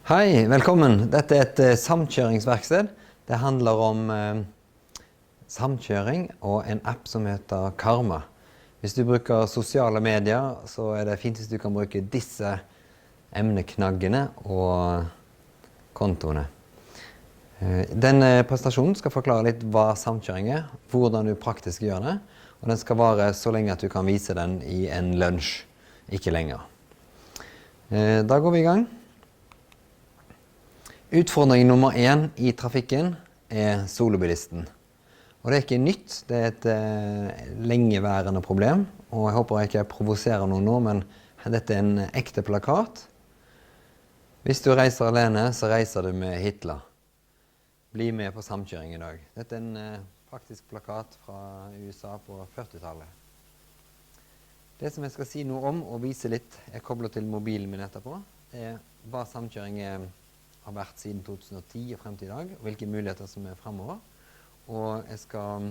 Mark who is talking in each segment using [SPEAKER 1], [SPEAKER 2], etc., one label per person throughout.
[SPEAKER 1] Hei, velkommen. Dette er et samkjøringsverksted. Det handler om samkjøring og en app som heter Karma. Hvis du bruker sosiale medier, så er det fint hvis du kan bruke disse emneknaggene og kontoene. Denne presentasjonen skal forklare litt hva samkjøring er, hvordan du praktisk gjør det, og den skal vare så lenge at du kan vise den i en lunsj, ikke lenger. Da går vi i gang. Utfordring nummer 1 i trafikken er solobilisten. Og det er ikke nytt, det er et lengeværende problem, og jeg håper jeg ikke provoserer noen nå, men dette er en ekte plakat. Hvis du reiser alene, så reiser du med Hitler. Bli med på samkjøring i dag. Dette er en faktisk plakat fra USA på 40-tallet. Det som jeg skal si noe om og vise litt, er koblet til mobilen min etterpå, er hva samkjøring har vært siden 2010 og frem til i dag, og hvilke muligheter som er fremover. Og jeg skal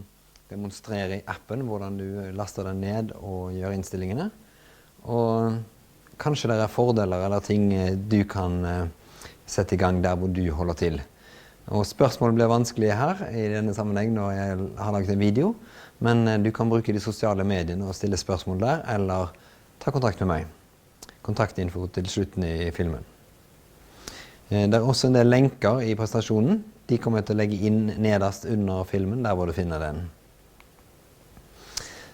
[SPEAKER 1] demonstrere i appen hvordan du laster den ned og gjør innstillingene. Og kanskje det er fordeler eller ting du kan sette i gang der hvor du holder til. Og spørsmål blir vanskelige her i denne sammenheng når jeg har laget en video, men du kan bruke de sosiale mediene og stille spørsmål der, eller ta kontakt med meg. Kontaktinfo til slutten i filmen. Det er også en del lenker i presentasjonen. De kommer jeg til å legge inn nederst under filmen, der hvor du finner den.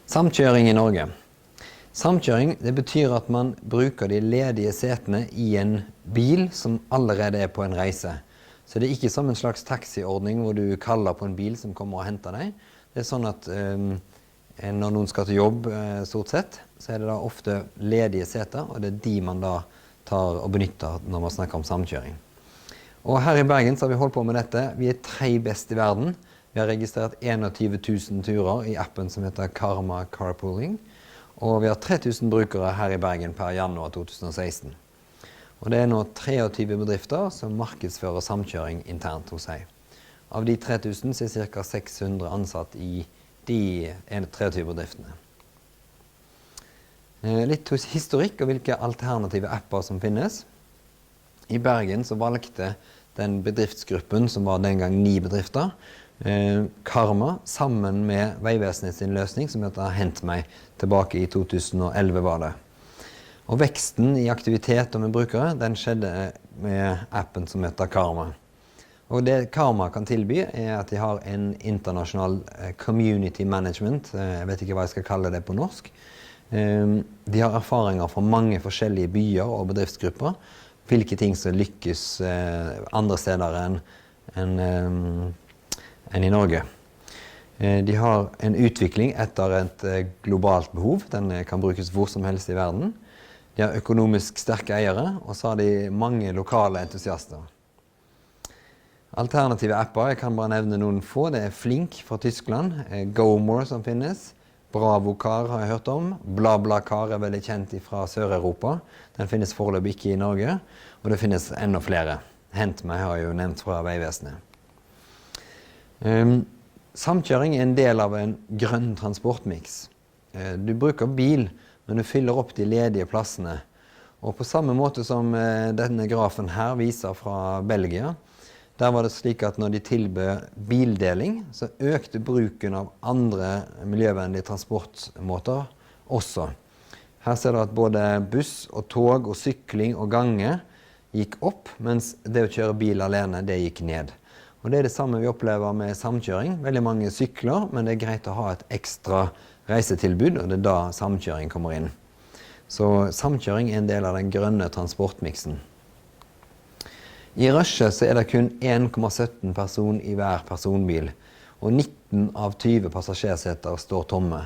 [SPEAKER 1] Samkjøring i Norge. Samkjøring, det betyr at man bruker de ledige setene i en bil som allerede er på en reise. Så det er ikke som en slags taxiordning hvor du kaller på en bil som kommer og henter deg. Det er sånn at når noen skal til jobb, stort sett, så er det da ofte ledige seter, og det er de man da tar og benytter når man snakker om samkjøring. Og her i Bergen så har vi holdt på med dette. Vi er 3 best i verden. Vi har registrert 21 000 turer i appen som heter Karma Carpooling. Og vi har 3000 brukere her i Bergen per januar 2016. Og det er nå 23 bedrifter som markedsfører samkjøring internt hos seg. Av de 3000 så er ca. 600 ansatt i de 23 bedriftene. Litt historikk og hvilke alternative apper som finnes. I Bergen så valgte den bedriftsgruppen, som var den gang 9 bedrifter, Karma, sammen med Veivesenet sin løsning, som heter Hent meg, tilbake i 2011 var det. Og veksten i aktivitet og med brukere, den skjedde med appen som heter Karma. Og det Karma kan tilby er at de har en internasjonal community management, jeg vet ikke hva jeg skal kalle det på norsk. De har erfaringer fra mange forskjellige byer og bedriftsgrupper, hvilke ting som lykkes andre steder enn i Norge. De har en utvikling etter et globalt behov, den kan brukes hvor som helst i verden. De har økonomisk sterke eiere, og så har de mange lokale entusiaster. Alternative apper, jeg kan bare nevne noen få, det er Flink fra Tyskland, GoMore som finnes, BravoCar har jeg hørt om, BlaBlaCar er veldig kjent fra Sør-Europa, den finnes foreløpig ikke i Norge, og det finnes enda flere. Hent meg har jeg jo nevnt fra Veivesenet. Samkjøring er en del av en grønn transportmix. Du bruker bil, men du fyller opp de ledige plassene. Og på samme måte som denne grafen her viser fra Belgia, der var det slik at når de tilbød bildeling, så økte bruken av andre miljøvennlige transportmåter også. Her ser du at både buss og tog og sykling og gange gikk opp, mens det å kjøre bil alene, det gikk ned. Og det er det samme vi opplever med samkjøring. Veldig mange sykler, men det er greit å ha et ekstra reisetilbud, og det er da samkjøring kommer inn. Så samkjøring er en del av den grønne transportmiksen. I rushet så er det kun 1,17 person i hver personbil, og 19 av 20 passasjerseter står tomme.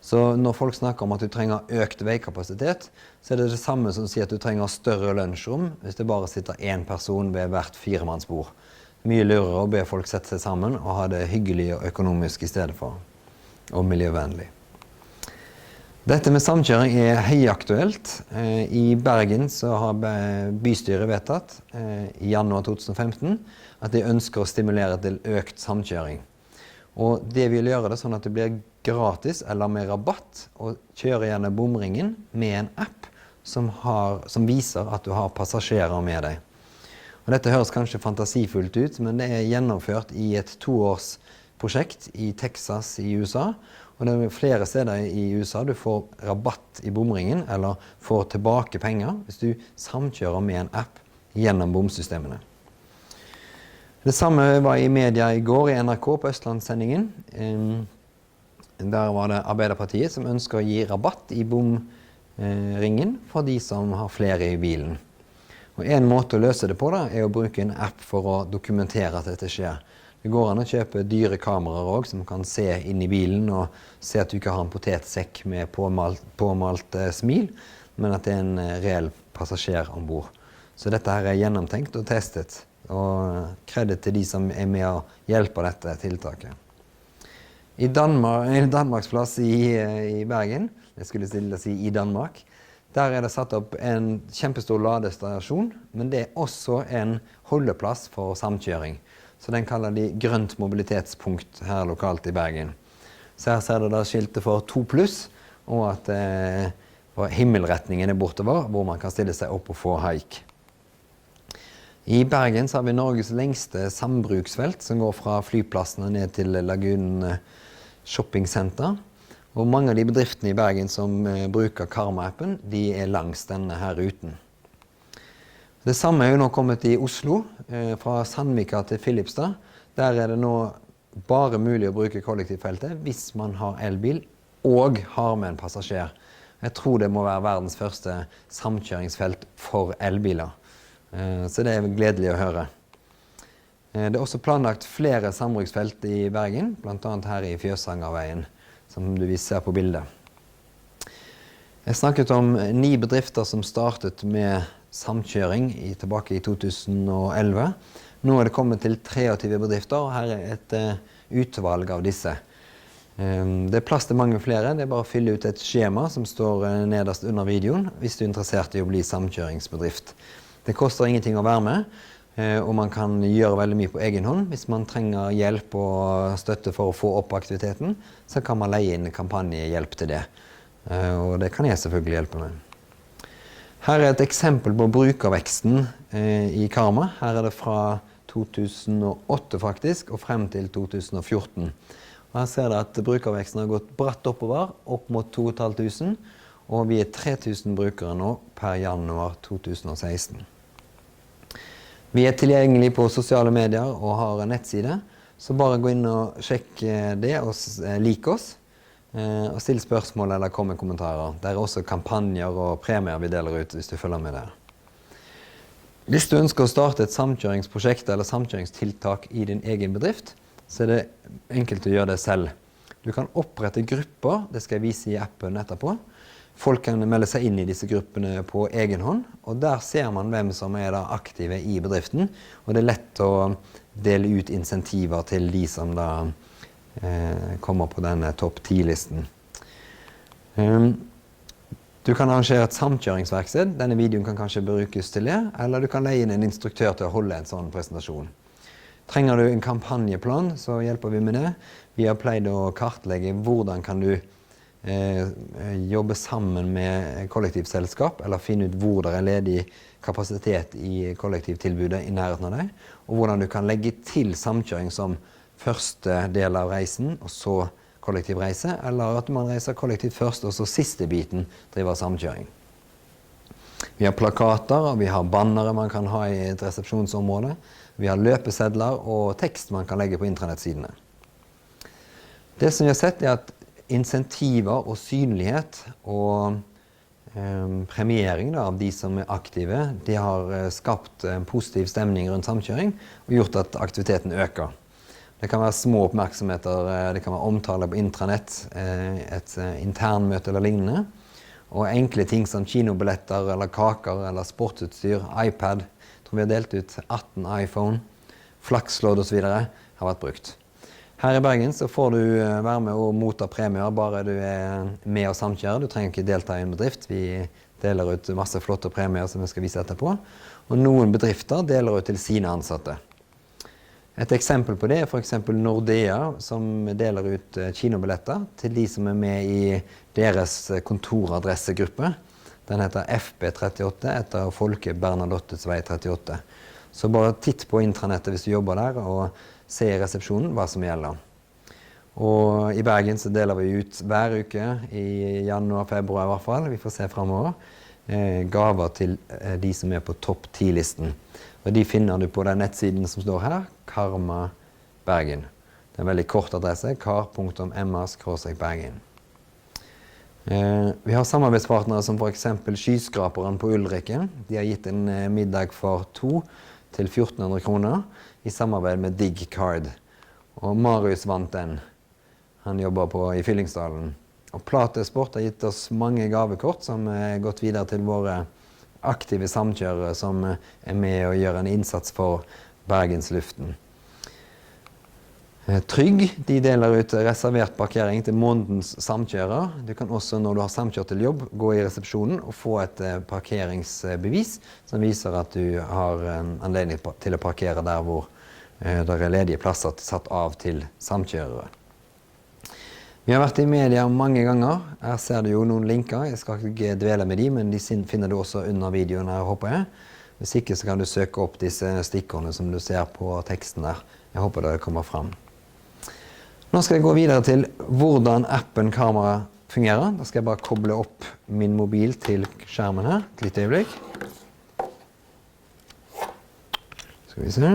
[SPEAKER 1] Så når folk snakker om at du trenger økt veikapasitet, så er det det samme som å si at du trenger større lunsjrom hvis det bare sitter en person ved hvert 4-mannsbord. Mye lurere å be folk sette seg sammen og ha det hyggelig og økonomisk i stedet for, og miljøvennlig. Dette med samkjøring er høyaktuelt. I Bergen så har bystyret vedtatt i januar 2015 at de ønsker å stimulere til økt samkjøring. Og det vil gjøre det sånn at det blir gratis eller med rabatt å kjøre gjerne bomringen med en app som viser at du har passasjerer med deg. Og dette høres kanskje fantasifullt ut, men det gjennomført i et 2-årsprosjekt i Texas i USA. Og det flere steder i USA du får rabatt i bomringen, eller får tilbake penger, hvis du samkjører med en app gjennom bomsystemene. Det samme var i media i går i NRK på Østlandssendingen. Der var det Arbeiderpartiet som ønsker å gi rabatt i bomringen for de som har flere i bilen. Og en måte å løse det på da, å bruke en app for å dokumentere at dette skjer. Det går an å kjøpe dyre kameraer også, som kan se inn i bilen og se at du ikke har en potetsekk med påmalt smil, men at det en reell passasjer ombord. Så dette her gjennomtenkt og testet, og kredit til de som med å hjelpe dette tiltaket. I Danmarksplass i Bergen, jeg skulle stille å si i Danmark, der det satt opp en kjempestor ladestasjon, men det også en holdeplass for samkjøring. Så den kaller de grønt mobilitetspunkt her lokalt i Bergen. Så her ser du da skiltet for 2+, og at himmelretningen bortover, hvor man kan stille seg opp og få haik. I Bergen så har vi Norges lengste sambruksfelt, som går fra flyplassene ned til Lagunen Shopping-senter. Og mange av de bedriftene i Bergen som bruker Karma-appen, de langs denne her ruten. Det samme jo nå kommet i Oslo, fra Sandvika til Filipstad. Der det nå bare mulig å bruke kollektivfeltet hvis man har elbil og har med en passasjer. Jeg tror det må være verdens første samkjøringsfelt for elbiler. Så det gledelig å høre. Det også planlagt flere sambruksfelt i Bergen, blant annet her i Fjøsangerveien, som du ser på bildet. Jeg snakket om 9 bedrifter som startet med samkjøring tilbake i 2011. Nå det kommet til 23 bedrifter, og her et utvalg av disse. Det plass til mange flere, det bare å fylle ut et skjema som står nederst under videoen, hvis du interessert i å bli samkjøringsbedrift. Det koster ingenting å være med, og man kan gjøre veldig mye på egen hånd. Hvis man trenger hjelp og støtte for å få opp aktiviteten, så kan man leie inn kampanjehjelp til det. Og det kan jeg selvfølgelig hjelpe med. Her et eksempel på brukerveksten i Karma. Her det fra 2008 faktisk, og frem til 2014. Og her ser dere at brukerveksten har gått bratt oppover, opp mot 2500, og vi 3000 brukere nå per januar 2016. Vi tilgjengelige på sosiale medier og har en nettside, så bare gå inn og sjekk det og like oss, og still spørsmål eller kom med kommentarer. Det også kampanjer og premier vi deler ut hvis du følger med der. Hvis du ønsker å starte et samkjøringsprosjekt eller samkjøringstiltak i din egen bedrift, så det enkelt å gjøre det selv. Du kan opprette grupper, det skal jeg vise i appen etterpå. Folk kan melde seg inn i disse gruppene på egen hånd, og der ser man hvem som da aktive i bedriften, og det lett å dele ut insentiver til de som da kommer på denne topp 10-listen. Du kan arrangere et samkjøringsverksted, denne videoen kan kanskje brukes til det, eller du kan leie inn en instruktør til å holde en sånn presentasjon. Trenger du en kampanjeplan, så hjelper vi med det. Vi har pleid å kartlegge hvordan kan du jobbe sammen med kollektivselskap, eller finne ut hvor det ledig kapasitet i kollektivtilbudet i nærheten av deg, og hvordan du kan legge til samkjøring som første del av reisen, og så kollektivreise, eller at man reiser kollektivt først, og så siste biten driver samkjøring. Vi har plakater, og vi har bannere man kan ha i et resepsjonsområde. Vi har løpesedler og tekst man kan legge på internetsidene. Det som vi har sett at insentiver og synlighet og premiering av de som aktive, de har skapt en positiv stemning rundt samkjøring og gjort at aktiviteten øker. Det kan være små oppmerksomheter, det kan være omtale på intranett, et internmøte eller lignende, og enkle ting som kinobilletter eller kaker eller sportsutstyr, iPad. Jeg tror vi har delt ut 18 iPhone, flakslodd og så videre har vært brukt. Her i Bergen så får du være med og motta premier bare du med og samkjører. Du trenger ikke delta i en bedrift. Vi deler ut masse flotte premier som vi skal vise etterpå. Og noen bedrifter deler ut til sine ansatte. Et eksempel på det for eksempel Nordea, som deler ut kinobilletter til de som med i deres kontoradressegruppe. Den heter FB38 etter Folke Bernadottes vei 38. Så bare titt på intranettet hvis du jobber der, og se i resepsjonen hva som gjelder. Og i Bergen så deler vi ut hver uke, i januar, februar i hvert fall, vi får se fremover, gaver til de som er på topp 10-listen. Og de finner du på den nettsiden som står her, Karma Bergen. Det er en veldig kort adresse, kar.ma/Bergen. Vi har samarbeidspartnere som for eksempel skyskraperen på Ulriken. De har gitt en middag for 2 til 1400 kroner i samarbeid med DigCard. Og Marius vant den. Han jobber i Fyllingsdalen. Og Platesport har gitt oss mange gavekort som er gått videre til våre aktive samkjørere som er med og gjør en innsats for Bergensluften. Trygg, de deler ut reservert parkering til månedens samkjører. Du kan også, når du har samkjørt til jobb, gå i resepsjonen og få et parkeringsbevis som viser at du har anledning til å parkere der hvor det er ledige plasser satt av til samkjørere. Vi har vært i media mange ganger. Her ser du jo noen linker. Jeg skal ikke dvele med de, men de finner du også under videoen her, håper jeg. Hvis ikke så kan du søke opp disse stikkordene som du ser på teksten der. Jeg håper det kommer frem. Nå skal jeg gå videre til hvordan appen Karma fungerer. Da skal jeg bare koble opp min mobil til skjermen her. Et lite øyeblikk. Skal vi se.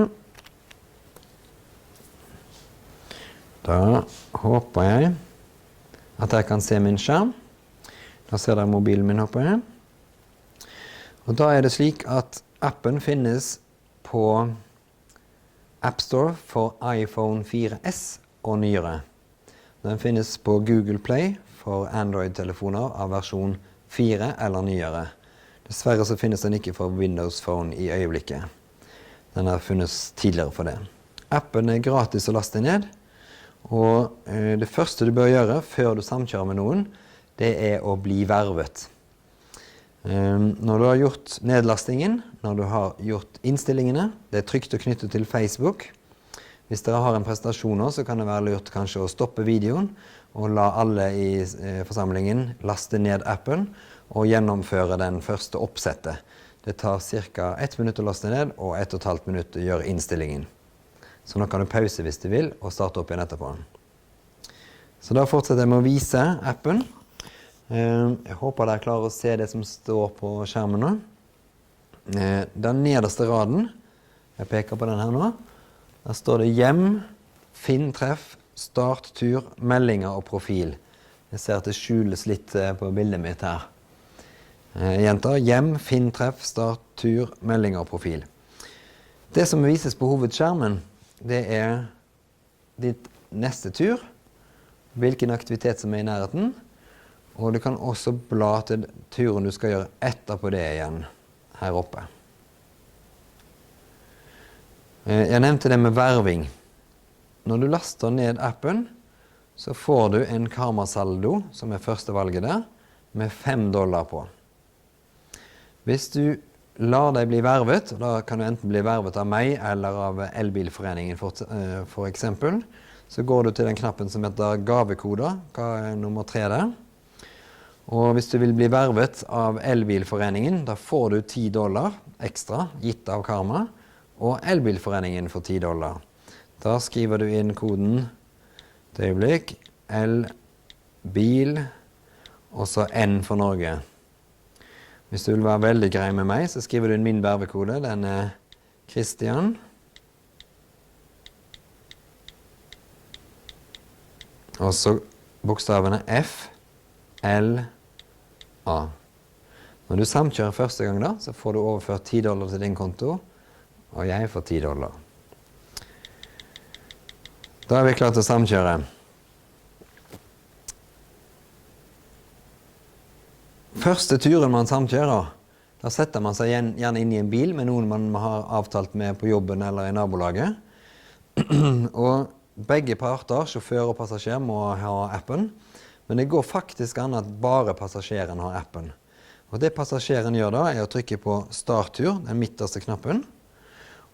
[SPEAKER 1] Da håper jeg at jeg kan se min skjerm. Da ser dere mobilen min, håper jeg. Og da er det slik at appen finnes på App Store for iPhone 4S og nyere. Den finnes på Google Play for Android-telefoner av versjon 4 eller nyere. Dessverre så finnes den ikke for Windows Phone i øyeblikket. Den har funnes tidligere for det. Appen er gratis å laste ned, og det første du bør gjøre før du samkjører med noen, det er å bli vervet. Når du har gjort nedlastingen, når du har gjort innstillingene, det er trygt å knytte til Facebook. Hvis dere har en presentasjon nå, så kan det være lurt kanskje å stoppe videoen og la alle i forsamlingen laste ned appen og gjennomføre den første oppsettet. Det tar ca. 1 minutt å laste ned og 1,5 minutt å gjøre innstillingen. Så nå kan du pause hvis du vil og starte opp igjen etterpå. Så da fortsetter jeg med å vise appen. Jeg håper dere klarer å se det som står på skjermen nå. Den nederste raden, jeg peker på den her nå, der står det hjem, finn treff, start tur, meldinger og profil. Jeg ser at det skjules litt på bildet mitt her. Jenter, hjem, finn treff, start tur, meldinger og profil. Det som vises på hovedskjermen, det er ditt neste tur, hvilken aktivitet som er i nærheten, og du kan også bla til turen du skal gjøre etterpå det igjen, her oppe. Jeg nevnte det med verving. Når du laster ned appen, så får du en Karma-saldo, som er første valget der, med $5 på. Hvis du lar deg bli vervet, da kan du enten bli vervet av meg eller av Elbilforeningen for eksempel, så går du til den knappen som heter gavekoder, nummer 3 der. Og hvis du vil bli vervet av Elbilforeningen, da får du $10 ekstra, gitt av Karma, og Elbilforeningen for $10. Da skriver du inn koden, et øyeblikk, L-bil, og så N for Norge. Hvis du vil være veldig grei med meg, så skriver du inn min vervekode, den er Christian. Og så bokstavene F, L, A. Når du samkjører første gang da, så får du overført $10 til din konto, og jeg får $10. Da er vi klart til å samkjøre. Første turen man samkjører, da setter man seg gjerne inn i en bil med noen man har avtalt med på jobben eller i nabolaget. Og begge parter, sjåfør og passasjer, må ha appen. Men det går faktisk an at bare passasjeren har appen. Og det passasjeren gjør da, er å trykke på starttur, den midterste knappen.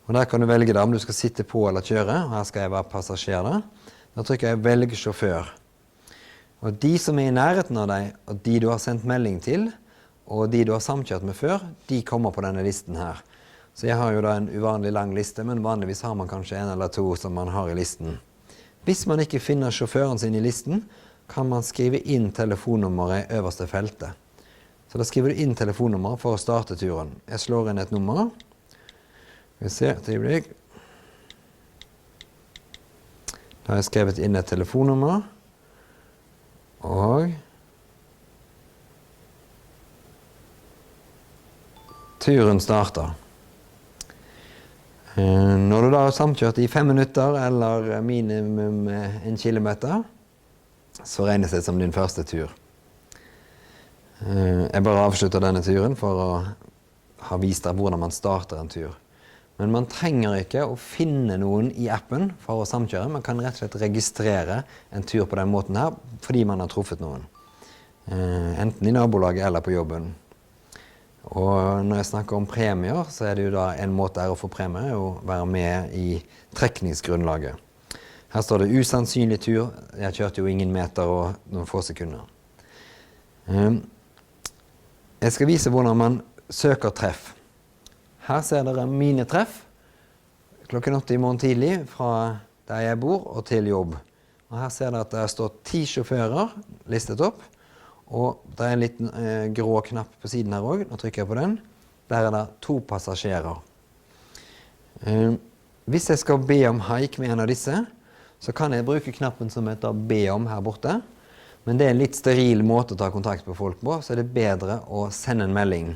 [SPEAKER 1] Og der kan du velge da om du skal sitte på eller kjøre. Her skal jeg være passasjer da. Da trykker jeg velg sjåfør. Og de som er i nærheten av deg, og de du har sendt melding til, og de du har samkjørt med før, de kommer på denne listen her. Så jeg har jo da en uvanlig lang liste, men vanligvis har man kanskje en eller to som man har i listen. Hvis man ikke finner sjåføren sin i listen, kan man skrive inn telefonnummeret i øverste feltet. Så da skriver du inn telefonnummer for å starte turen. Jeg slår inn et nummer. Vi ser et øyeblikk. Da har jeg skrevet inn et telefonnummer. Og turen starter. Når du da har samkjørt i 5 minutter eller minimum 1 kilometer, så regnes det som din første tur. Jeg bare avslutter denne turen for å ha vist deg hvordan man starter en tur. Men man trenger ikke å finne noen i appen for å samkjøre. Man kan rett og slett registrere en tur på den måten her, fordi man har truffet noen. Enten i nabolaget eller på jobben. Og når jeg snakker om premier, så er det jo da en måte å få premie, å være med i trekningsgrunnlaget. Her står det usannsynlig tur. Jeg kjørte jo ingen meter og noen få sekunder. Jeg skal vise hvordan man søker treff. Her ser dere mine treff klokken 8 i morgen tidlig fra der jeg bor og til jobb. Og her ser dere at det står 10 sjåfører listet opp. Og det er en liten grå knapp på siden her også. Nå trykker jeg på den. Der er det 2 passasjerer. Hvis jeg skal be om haik med en av disse, så kan jeg bruke knappen som heter be om her borte. Men det er en litt steril måte å ta kontakt på folk på, så er det bedre å sende en melding.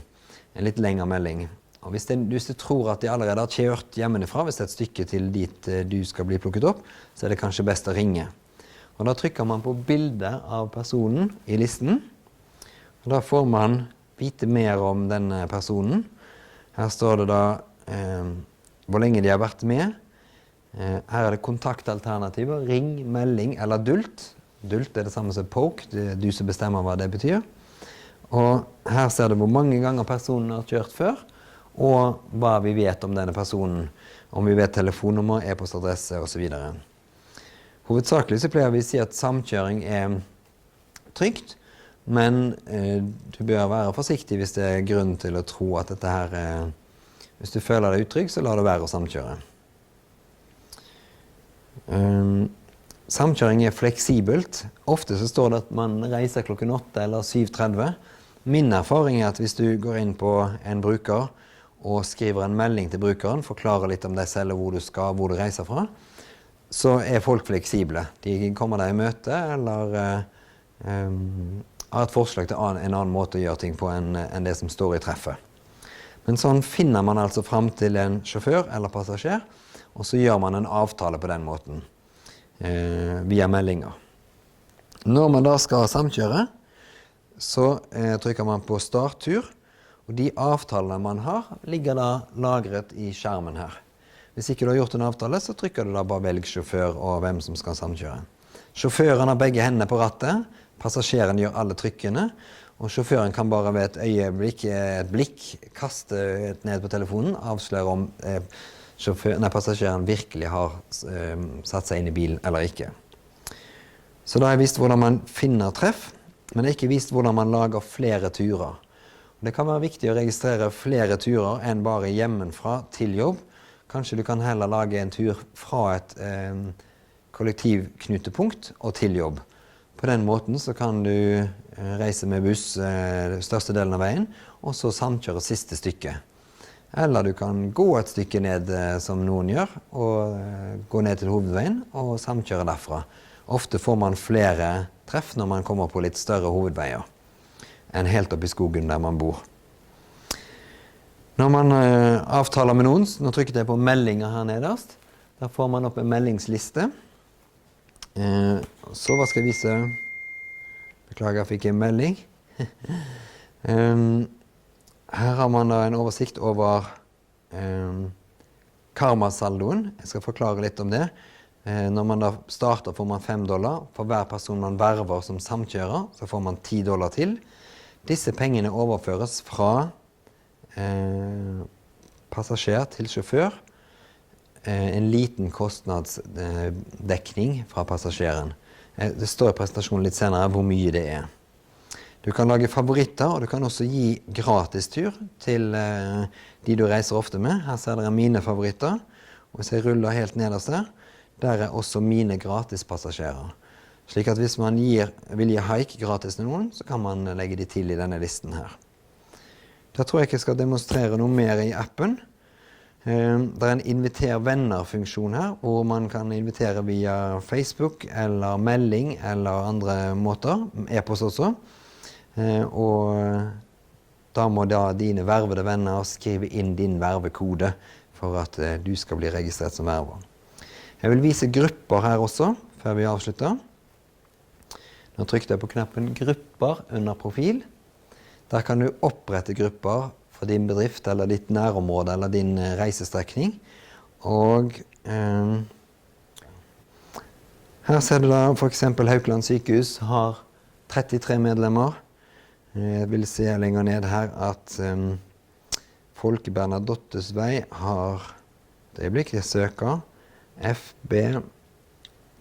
[SPEAKER 1] En litt lengre melding. Og hvis du tror at de allerede har kjørt hjemmefra, hvis det er et stykke til dit du skal bli plukket opp, så er det kanskje best å ringe. Og da trykker man på bildet av personen i listen. Og da får man vite mer om denne personen. Her står det da hvor lenge de har vært med. Her er det kontaktalternativer, ring, melding eller dult. Dult er det samme som poke, det er du som bestemmer hva det betyr. Og her ser du hvor mange ganger personen har kjørt før, og hva vi vet om denne personen. Om vi vet telefonnummer, e-postadresse og så videre. Hovedsakelig så pleier vi å si at samkjøring er trygt, men du bør være forsiktig hvis det er grunn til å tro at dette her hvis du føler deg utrygg, så la det være å samkjøre. Samkjøring er fleksibelt. Ofte så står det at man reiser klokken 8 eller 7:30. Min erfaring er at hvis du går inn på en bruker og skriver en melding til brukeren, forklarer litt om deg selv og hvor du skal, hvor du reiser fra, så er folk fleksible. De kommer deg i møte eller har et forslag til en annen måte å gjøre ting på enn det som står i treffet. Men sånn finner man altså fram til en sjåfør eller passasjer, og så gjør man en avtale på den måten. Via meldinger. Når man da skal samkjøre, så trykker man på starttur, og de avtalene man har ligger da lagret i skjermen her. Hvis ikke du har gjort en avtale, så trykker du da bare velg sjåfør og hvem som skal samkjøre. Sjåføren har begge hendene på rattet, passasjeren gjør alle trykkene, og sjåføren kan bare ved et øyeblikk, et blikk, kaste ned på telefonen, avsløre om passasjeren virkelig har satt seg inn i bilen eller ikke. Så da har jeg vist hvordan man finner treff, men det er ikke vist hvordan man lager flere turer. Det kan være viktig å registrere flere turer enn bare hjemmefra til jobb. Kanskje du kan heller lage en tur fra et kollektivknutepunkt og til jobb. På den måten så kan du reise med buss største delen av veien, og så samkjøre siste stykke. Eller du kan gå et stykke ned som noen gjør, og gå ned til hovedveien og samkjøre derfra. Ofte får man flere treff når man kommer på litt større hovedveier enn helt opp i skogen der man bor. Når man avtaler med noen, nå trykket jeg på meldinger her nederst, da får man opp en meldingsliste. Så hva skal jeg vise? Beklager, jeg fikk en melding. Her har man da en oversikt over karmasaldoen. Jeg skal forklare litt om det. Når man da starter får man $5. For hver person man verver som samkjører, så får man $10 til. Disse pengene overføres fra passasjer til sjåfør. En liten kostnadsdekning fra passasjeren. Det står i presentasjonen litt senere hvor mye det er. Du kan lage favoritter, og du kan også gi gratistur til de du reiser ofte med. Her ser dere mine favoritter, og hvis jeg ruller helt nederst der også mine gratispassasjerer. Slik at hvis man vil gi haik gratis til noen, så kan man legge de til i denne listen her. Da tror jeg ikke jeg skal demonstrere noe mer i appen. Det en inviter venner-funksjon her, hvor man kan invitere via Facebook, eller melding, eller andre måter, e-post også. Og da må dine vervede venner skrive inn din vervekode for at du skal bli registrert som verver. Jeg vil vise grupper her også, før vi avslutter. Nå trykte jeg på knappen grupper under profil. Der kan du opprette grupper for din bedrift, eller ditt nærområde, eller din reisestrekning. Og her ser du da for eksempel Haukeland sykehus har 33 medlemmer. Jeg vil se lenger ned her at Folke Bernadottes vei har, det øyeblikk jeg søker, FB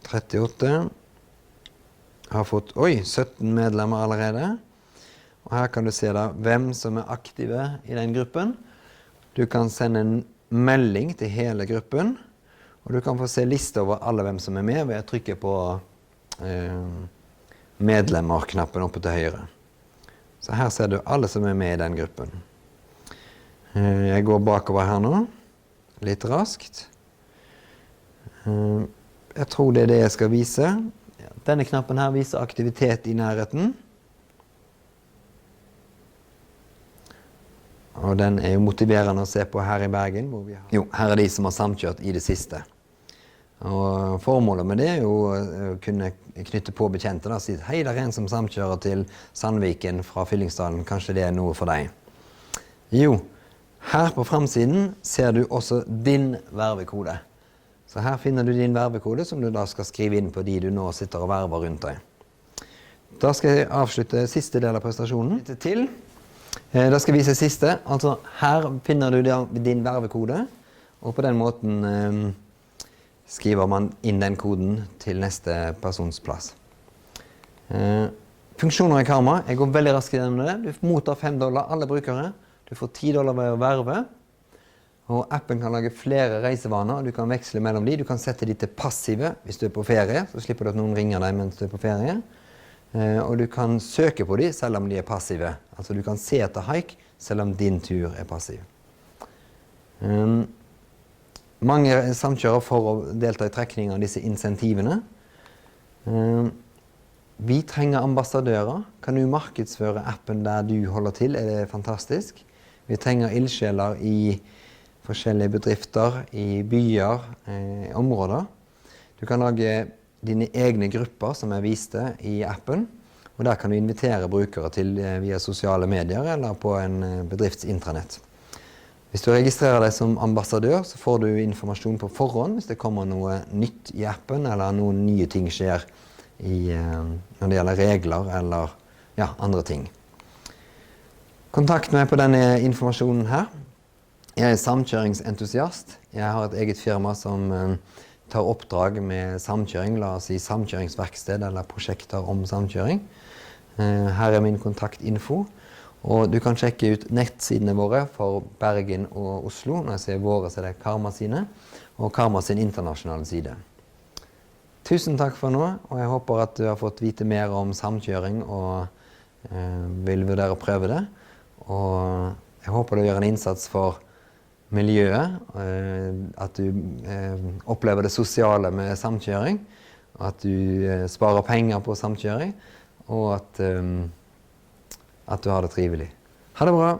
[SPEAKER 1] 38 har fått 17 medlemmer allerede. Og her kan du se da hvem som aktive i den gruppen. Du kan sende en melding til hele gruppen, og du kan få se liste over alle hvem som med ved å trykke på medlemmer-knappen oppe til høyre. Så her ser du alle som med i den gruppen. Jeg går bakover her nå, litt raskt. Jeg tror det jeg skal vise. Denne knappen her viser aktivitet i nærheten. Og den jo motiverende å se på her i Bergen. Her de som har samkjørt i det siste. Og formålet med det jo å kunne knytte på bekjente og si hei, det en som samkjører til Sandviken fra Fyllingsdalen, kanskje det noe for deg. Jo, her på framsiden ser du også din vervekode. Så her finner du din vervekode som du da skal skrive inn på de du nå sitter og verver rundt deg. Da skal jeg avslutte siste del av prestasjonen. Da skal jeg vise siste. Altså her finner du din vervekode, og på den måten skriver man inn den koden til neste persons plass. Funksjoner i Karma, jeg går veldig raskt gjennom det. Du mottar $5 alle brukere. Du får $10 ved å verve. Og appen kan lage flere reisevaner, og du kan veksle mellom de. Du kan sette de til passive hvis du på ferie, så slipper du at noen ringer deg mens du på ferie. Og du kan søke på de selv om de passive. Altså du kan se etter haik selv om din tur passiv. Mange samkjører for å delta i trekning av disse insentivene. Vi trenger ambassadører. Kan du markedsføre appen der du holder til? Det fantastisk. Vi trenger ildsjeler i forskjellige bedrifter, i byer, i områder. Du kan lage dine egne grupper som viste i appen, og der kan du invitere brukere til via sosiale medier eller på en bedrifts intranett. Hvis du registrerer deg som ambassadør, så får du informasjon på forhånd hvis det kommer noe nytt i appen, eller noen nye ting skjer når det gjelder regler eller andre ting. Kontakt meg på denne informasjonen her. Jeg samkjøringsentusiast. Jeg har et eget firma som tar oppdrag med samkjøring, la oss si samkjøringsverksted eller prosjekter om samkjøring. Her min kontaktinfo, og du kan sjekke ut nettsidene våre for Bergen og Oslo. Når jeg sier våre, så det Karma sine, og Karma sin internasjonale side. Tusen takk for nå, og jeg håper at du har fått vite mer om samkjøring og vil vurdere å prøve det. Og jeg håper du gjør en innsats for miljøet, at du opplever det sosiale med samkjøring, at du sparer penger på samkjøring, og at du har det trivelig. Ha det bra!